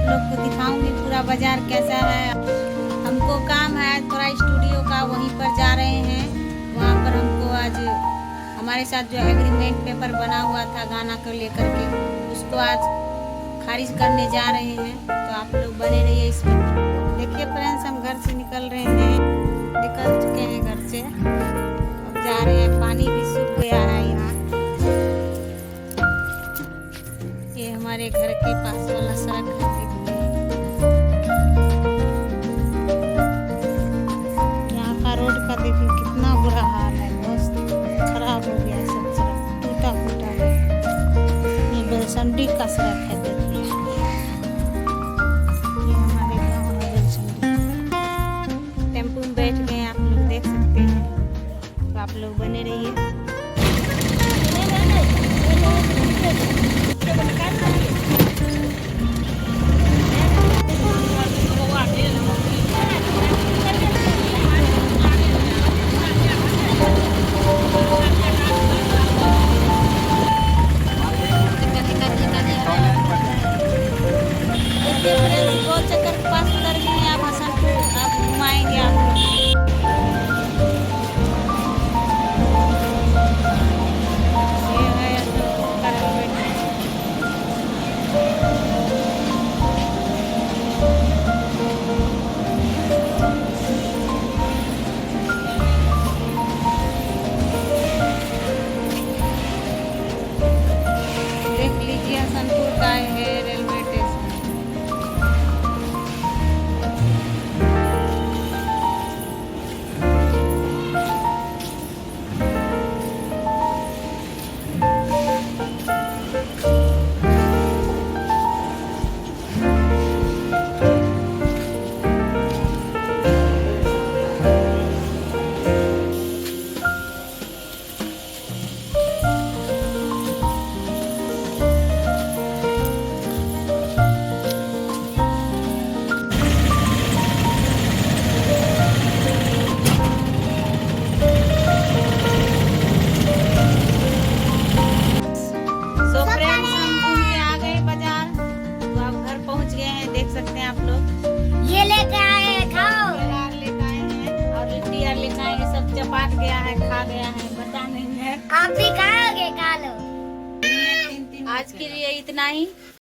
लोग को दिखाऊंगी पूरा बाजार कैसा है। हमको काम है थोड़ा स्टूडियो का, वहीं पर जा रहे हैं। वहाँ पर हमको आज हमारे साथ जो एग्रीमेंट पेपर बना हुआ था गाना को लेकर के, उसको आज खारिज करने जा रहे हैं। तो आप लोग बने रहिए इसमें। देखिए फ्रेंड्स, हम घर से निकल रहे हैं, निकल चुके हैं घर से, अब जा रहे हैं। पानी भी सूख गया है यहाँ। ये हमारे घर के पास वाला सड़क है। यहाँ का रोड का देखिए कितना बुरा हाल है, बहुत खराब हो गया सब, सड़क टूटा फूटा है। ये बेलसंडी का सड़क है, देखिए ये हमारे गाँव है बेलसंडी। टेम्पो में बैठ गए हैं, आप लोग देख सकते हैं। तो आप लोग बने रहिए। गोल चक्कर के पास उतर गए हैं, आप हसनपुर आप घुमाएंगे आप लोग। ये है देख लीजिए, हसनपुर का है रेलवे स्टेशन। देख सकते हैं आप लोग। ये लेके आए हैं, खाओ। लेके आए हैं और लिट्टी यार लेके आए हैं। सब चपाट गया है, खा गया है, पता नहीं है। आप भी खाओगे, खा लो। आज के लिए इतना ही।